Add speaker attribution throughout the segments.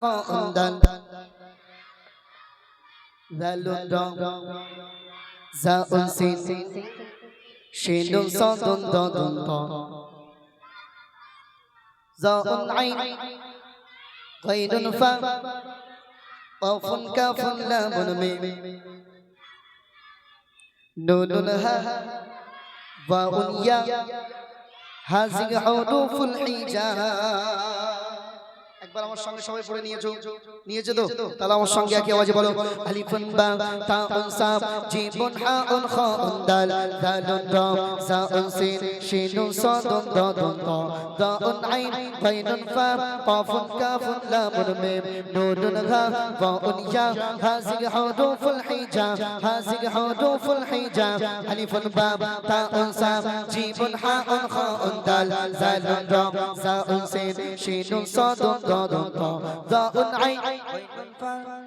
Speaker 1: Dal Zalun Dong Zaun Sin Shinun Sodun Dodun Dong Zaun Ain Ghaidun Fa Qafun Kafun Lamun Mim Nunun Ha Vaun Ya Hazi Huruful Hijab একবার আমার সঙ্গে সবাই পড়ে নিয়েছো তো তাহলে আমার সঙ্গে একই আওয়াজে বলো আলিফুন বা তাউন সাব জিমুন হাউন খাউন দাল দালুন রা সাউন সিন শিনুন সাদুন দাদুন তা দাউন আইন গাইনুন ফা কাফুন কাফুন লামুন মিম নুনুন হা ওয়াউন ইয়া হাযিহি হুরুফুল হিজাব হাযিহি হুরুফুল হিজাব আলিফুন বা তাউন সাব জিমুন হাউন খাউন দাল দালুন রা সাউন সিন শিনুন সাদুন ضاء عين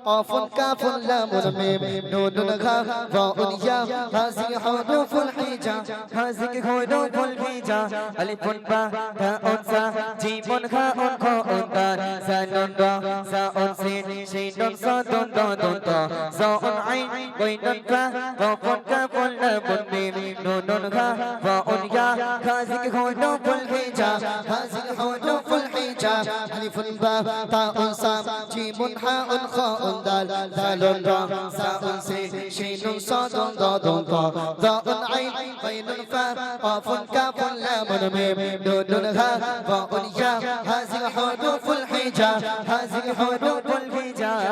Speaker 1: قاف كاف لام ميم نون غا واو يا هذه حروف الحجاب هذه حروف الحجاب الف باء تاء ثاء جيم خاء خاء دال زال را زاء سين شين صاد ضاد طاء ظاء عين غين فاء قاف كاف لام ميم نون غا واو يا هذه حروف الحجاب هذه حروف الحجاب الف باء تاء صاد جيم حاء خاء دال دال را زاء سين شين صاد ضاد طاء ظاء عين غين فاء قاف كاف لام ميم نون غا واو يا هذه حروف الحجاب هذه حروف الحجاب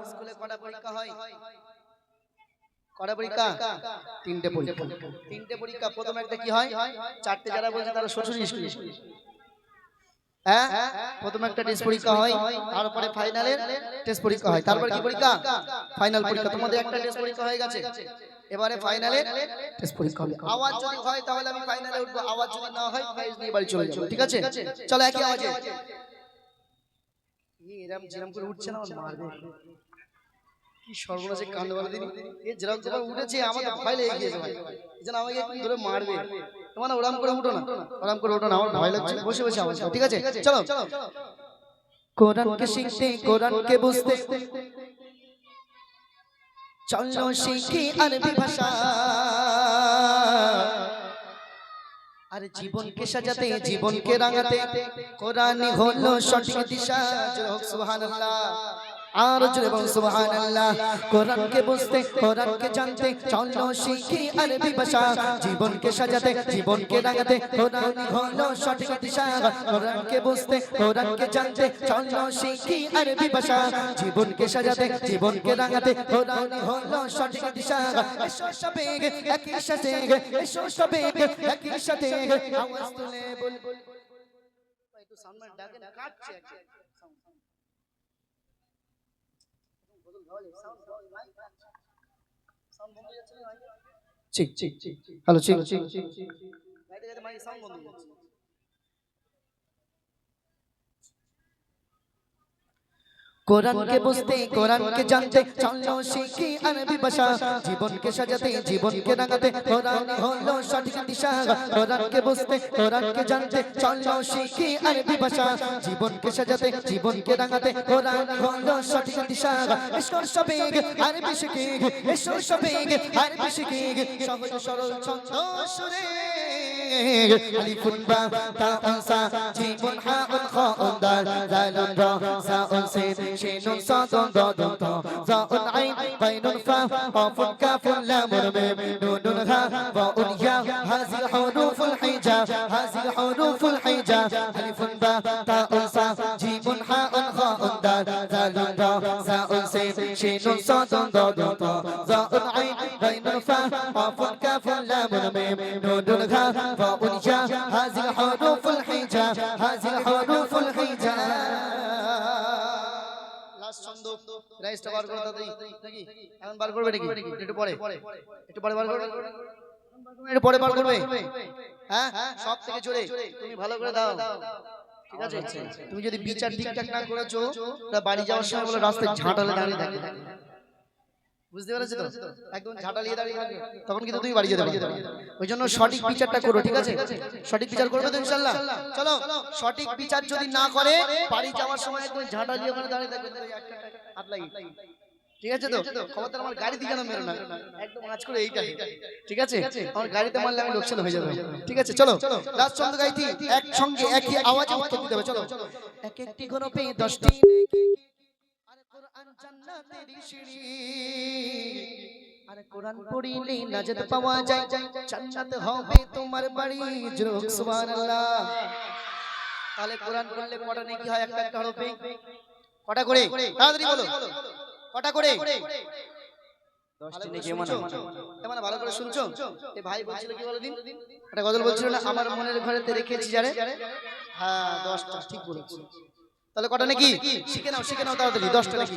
Speaker 1: স্কুলে কটা পরীক্ষা হয় কটা পরীক্ষা তিনটে পরীক্ষা প্রথম একটা কি হয় চারটে যারা বলছে তারা শ্বশুর স্কুল হ্যাঁ প্রথম একটা টেস্ট পরীক্ষা হয় তারপরে ফাইনালের টেস্ট পরীক্ষা হয় তারপর কি পরীক্ষা ফাইনাল পরীক্ষা তোমাদের একটা টেস্ট পরীক্ষা হয়ে গেছে এবারে ফাইনালের টেস্ট পরীক্ষা হবে আওয়াজ যদি হয় তাহলে আমি ফাইনালে উঠবো আওয়াজ যদি না হয় প্রাইজ নিয়ে বাড়ি চলে যাব ঠিক আছে চলো একই আওয়াজে এরকম যেরকম করে উঠছে না মারবে কি সর্বনাশে কাণ্ড বলে দিন এই যেরকম যেরকম উঠেছে আমাকে ভয় লেগে গিয়েছে ভাই যেন আমাকে একটু ধরে মারবে তোমার ওরকম করে উঠো না আমার ভয় লাগছে বসে বসে আওয়াজ ঠিক আছে চলো কোরআনকে শিখতে কোরআনকে বুঝতে চলো শিখি আরবি ভাষা আর জীবনকে সাজাতে জীবনকে রাঙাতে কোরআনই হলো সঠিক দিশা সুবহানাল্লাহ আর জোরে বল সুবহানাল্লাহ কোরআনকে বুঝতে কোরআনকে জানতে চলো শিখি আরবি ভাষা জীবনকে সাজাতে জীবনকে রাঙাতে কোরআনই হলো সঠিক দিশা কোরআনকে বুঝতে কোরআনকে জানতে চলো শিখি আরবি ভাষা জীবনকে সাজাতে জীবনকে রাঙাতে কোরআনই হলো সঠিক দিশা এসো সবে একই সাথে এসো সবে একই সাথে আওয়াজ তুলে বল একটু সামনে ডাকেন কাটছে ঠিক হ্যালো ঠিক কোরআনকে বুঝতে কোরআনকে জানতে চলো শিখি আরবি ভাষা জীবনকে সাজাতে জীবনকে রাঙাতে কোরআনই হলো সঠিক দিশা কোরআনকে বুঝতে কোরআনকে জানতে চলো শিখি আরবি ভাষা জীবনকে সাজাতে জীবনকে রাঙাতে কোরআনই হলো সঠিক দিশা এসো সবে আরবি শিখি এসো সবে আরবি শিখি সহজ সরল ছন্দ সুরে আলিফুন বা তাউন সা জিমুন হাউন খাউন দাল দালুন রা সাউন সিন শিনুন সাদুন দাদুন তা যাউন আইন গাইনুন ফা কাফুন কাফুন লামুন মিম নুনুন হা ওয়াউন ইয়া হাযিহি হুরুফুল হিজাব হাযিহি হুরুফুল হিজাব আলিফুন বা তাউন সা জিমুন হাউন খাউন দাল দালুন রা সাউন সিন শিনুন সাদুন দাদুন তা যাউন আইন গাইনুন ফা কাফুন কাফুন লামুন মিম নুনুন হা ওয়াউন ইয়া হাযিহি হুরুফুল হিজাব হাযিহি হুরুফুল হিজাব ছন্দ রাইসটা বার করো তাড়াতাড়ি নাকি এখন বার করবে নাকি একটু পরে বার করবে একটু পরে বার করবে হ্যাঁ সব থেকে জোরে তুমি ভালো করে দাও ঠিক আছে তুমি যদি বিচার ঠিকঠাক না করেছো তা বাড়ি যাওয়ার সময় বলে রাস্তায় ঝাঁটালে দাঁড়িয়ে থাকে বুঝতে পেরেছো তো? একদম ঝাঁটা নিয়ে দাঁড়িয়ে থাকবে, তখন কিন্তু তুমি বাড়ি যেতে পারবে। ওই জন্য সঠিক বিচারটা করো, ঠিক আছে? সঠিক বিচার করবে তো ইনশাআল্লাহ? চলো, সঠিক বিচার যদি না করে বাড়ি যাওয়ার সময় একদম ঝাঁটা নিয়ে ওখানে দাঁড়িয়ে থাকবে, হাত লাগিয়ে, ঠিক আছে তো? খবরদার আমার গাড়ি দিকে না মেরো না, একদম আজ করে এইটা, ঠিক আছে? আমার গাড়িতে মারলে আমি লোকসান হয়ে যাবে, ঠিক আছে? চলো, লাস্ট ছন্দ গাইতি একসঙ্গে একই আওয়াজে উত্তর দিতে হবে। চলো, এক একটি গরপে 10টি নেকি, আর কোরআন জান্নাতেরই সিঁড়ি, আর কোরআন পড়িলে নাজাত পাওয়া যায়, জান্নাত হবে তোমার বাড়ি, জোরে সুবহানাল্লাহ। তাহলে কোরআন পড়লে কটা নেকি হয় একটা একটা হরফে? কটা করে? তাড়াতাড়ি বলো, কটা করে?
Speaker 2: 10টি নেকি মানে?
Speaker 1: মানে ভালো করে শুনছো? এই ভাই বলছিল কি বলে দিন, একটা গজল বলছিল না, আমার মনের ঘরেতে রেখেছি যারে। হ্যাঁ 10টা ঠিক বলেছো। তাহলে কটা নাকি? শিখে নাও তাড়াতাড়ি। 10টা নাকি,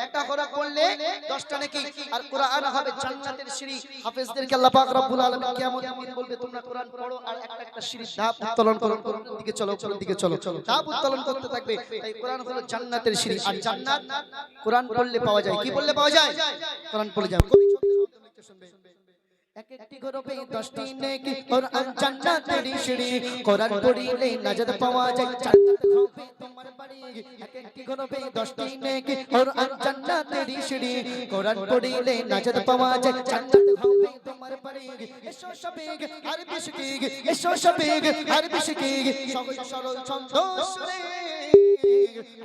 Speaker 1: একটা হরফ পড়লে 10টা নাকি। আর কোরআন হবে জান্নাতের সিঁড়ি। হাফেজদেরকে আল্লাহ পাক রব্বুল আলামিন কিয়ামতের দিন বলবে তোমরা কোরআন পড়ো আর একটা একটা সিঁড়ি ধাপ উত্তোলন করো, উপরের দিকে চলো, উপরের দিকে চলো, ধাপ উত্তোলন করতে থাকবে। তাই কোরআন হলো জান্নাতের সিঁড়ি। আর জান্নাত কোরআন পড়লে পাওয়া যায়। কি পড়লে পাওয়া যায়? কোরআন পড়লে যায়। কবি ছন্দের মাধ্যমে লিখতে শুনবে। এক একটি গরপে 10টি নেকি, কোরআন জান্নাতেরই সিঁড়ি, কোরআন পড়িলে নাজাত পাওয়া যায়, জান্নাত হবে তোমার বাড়ি। এক একটি গরপে 10টি নেকি, কোরআন জান্নাতেরই সিঁড়ি, কোরআন পড়িলে নাজাত পাওয়া যায়, জান্নাত হবে তোমার বাড়ি। এসো সবে আরবি শিখি, এসো সবে আরবি শিখি, সহজ সরল ছন্দ সুরে।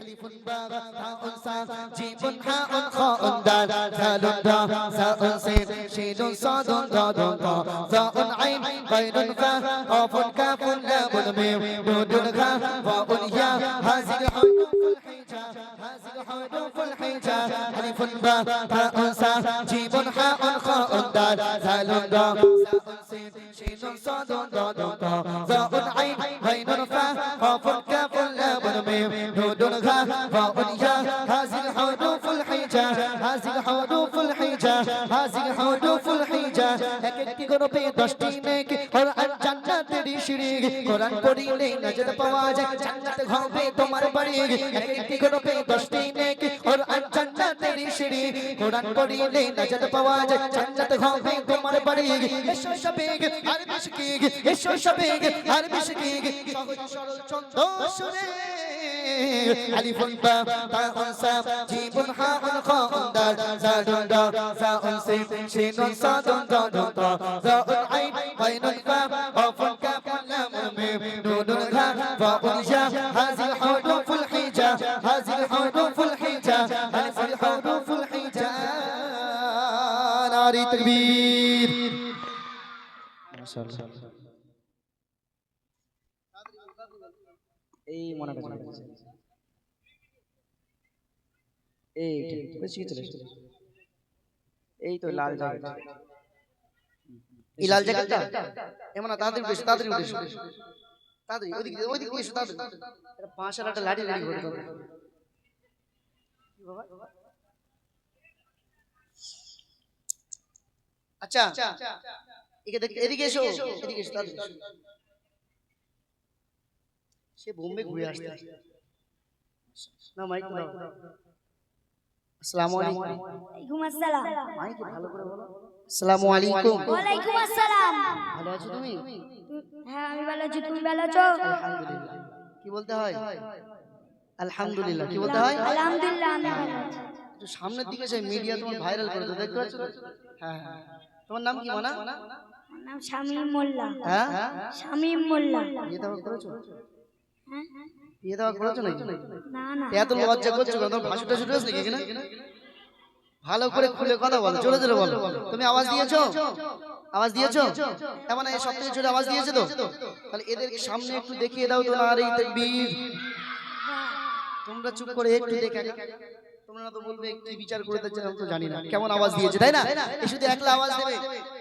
Speaker 1: আলিফুন বা তাউন সা জিমুন হাউন খাউন দাল জালুন দা সাউন সিন শিনুন সাদুন দাদুন দা জাউন আইন গায়নুন ফা কাফুন কাফুন লামুন মিম নুনুন খা ওয়াউন ইয়া হাযিল হুরুফুল হিজা, হাযিল হুরুফুল হিজা। আলিফুন বা তাউন সা জিমুন হাউন খাউন দাল জালুন দা সাউন সিন শিনুন সাদুন দাদুন দা জাউন আইন গায়নুন ফা কাফুন কাফুন লামুন মিম নুনুন খা ওয়াউন ইয়া হাযিল হুরুফুল হিজা, হাযিল হুরুফুল হিজা, হাযিল হুরুফুল হিজা। এক একটি গরপে 10টি নেকি, কোরআন জান্নাতেরই সিঁড়ি, কোরআন পড়িলে নাজাত পাওয়া যায়, জান্নাত হবে তোমার বাড়ি। এক একটি গরপে 10টি নেকি, কোরআন জান্নাতেরই সিঁড়ি, কোরআন পড়িলে নাজাত পাওয়া যায়, জান্নাত হবে তোমার বাড়ি। এসো সবে আরবি শিখি, এসো সবে আরবি শিখি, সহজ সরল ছন্দ সুরে। আলিফুন বা তাউন সা জিমুন হাউন খাউন দাল জালুন দা সাউন সিন শিনুন সাদুন দাদুন দা জাউন আইন গায়নুন ফা কাফুন কাফুন লামুন মিম নুনুন খা ওয়াউন ইয়া হাযিল হুরুফুল হিজা, হাযিল হুরুফুল হিজা, হাযিল হুরুফুল হিজা। নারে তাকবীর। মাশাআল্লাহ।
Speaker 2: এই মনে কাছে এই বেশি চলে এই তো লাল জায়গা,
Speaker 1: এই লাল জ্যাকেটটা এমন তাড়াতাড়ি উঠেছে, তাড়াতাড়ি উঠেছে, তাড়াতাড়ি ওইদিকে এসো, তাড়াতাড়ি। এটা পাঁচশাল একটা লাঠি রেডি করে দাও। আচ্ছা এদিকে এসো, এদিকে এসো, তাড়াতাড়ি এসো। সে বোম্বে ঘুরে আসছে না, মাইক দাও। আসসালামু আলাইকুম।
Speaker 3: ওয়ালাইকুম আসসালাম।
Speaker 1: মাইক ভালো করে বলো। আসসালামু আলাইকুম।
Speaker 3: ওয়ালাইকুম আসসালাম।
Speaker 1: ভালো আছো তুমি?
Speaker 3: হ্যাঁ আমি ভালো আছি, তুমি ভালো আছো?
Speaker 1: আলহামদুলিল্লাহ। কি বলতে হয়? আলহামদুলিল্লাহ। কি বলতে হয়?
Speaker 3: আলহামদুলিল্লাহ আমি ভালো আছি।
Speaker 1: একটু সামনের দিকে যাই, মিডিয়া তোমার ভাইরাল করে দাও, দেখতে পাচ্ছ? হ্যাঁ হ্যাঁ। তোমার নাম কি মানা?
Speaker 3: আমার নাম শামীম মোল্লা।
Speaker 1: হ্যাঁ,
Speaker 3: শামীম মোল্লা।
Speaker 1: বিয়ে দাওয়া করেছো?
Speaker 3: হ্যাঁ?
Speaker 1: বিয়ে দাওয়া করেছো নাকি?
Speaker 3: না না।
Speaker 1: এত লজ্জা করছো কেন? তোমার ভাষাটা শুরু হয়েছে নাকি এখানে? ভালো করে খুলে কথা বলো, জোরে জোরে বলো। তুমি আওয়াজ দিয়েছো? আওয়াজ দিয়েছো? এমন এই সবথেকে জোরে আওয়াজ দিয়েছো তো? তাহলে এদের সামনে একটু দেখিয়ে দাও তো, নারে তাকবীর। তোমরা চুপ করে একটু দেখে, তোমরা না তো বলবে কি বিচার করে দিচ্ছেন, আমি তো জানি না কেমন আওয়াজ দিয়েছে, তাই না? এই শুধু একলা আওয়াজ দেবে,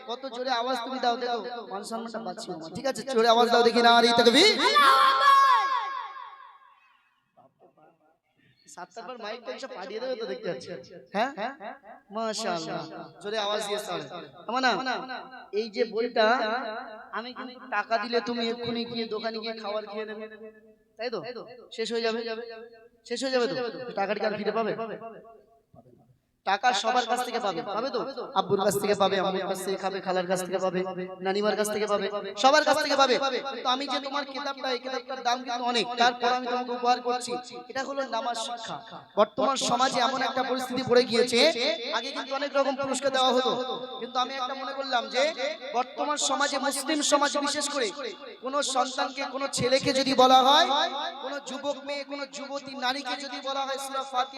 Speaker 1: কত জোরে আওয়াজ তুমি দাও, দেখো মান সম্মানটা বাঁচছে আমার। ঠিক আছে, জোরে আওয়াজ দাও দেখি, নারে তাকবীর। সাতটার মাইকটা এসে পাঠিয়ে দেবে তো, দেখতে পাচ্ছি। হ্যাঁ মাশাআল্লাহ, জোরে আওয়াজ দিয়ে স্যার। আমানা এই যে বইটা আমি কিন্তু টাকা দিলে তুমি এক্ষুনি গিয়ে দোকানে গিয়ে খাবার খেয়ে নেবে, তাই তো? শেষ হয়ে যাবে, শেষ হয়ে যাবে তো? টাকাটা কি আর ফিরে পাবে? টাকা সবার কাছ থেকে পাবে, পাবে তো? আব্বুর কাছ থেকে পাবে, আম্মুর কাছ থেকে খাবে, খালার কাছ থেকে পাবে, নানিমার কাছ থেকে পাবে, সবার কাছ থেকে পাবে। কিন্তু আমি যে তোমার কিতাবটা, এই কিতাবটার দাম কিন্তু অনেক, তারপর আমি তোমাকে উপহার করছি। এটা হলো নামাজ শিক্ষা। বর্তমান সমাজে এমন একটা পরিস্থিতি পড়ে গিয়েছে, আগে কিন্তু অনেক রকম পুরস্কার দেওয়া হতো, কিন্তু আমি একটা মনে করলাম যে বর্তমান সমাজে, মুসলিম সমাজ বিশেষ করে, কোন সন্তানকে, কোন ছেলেকে যদি বলা হয়, কোন যুবক মেয়ে, কোন যুবতী নারীকে যদি বলা হয় সূরা ফাতিহা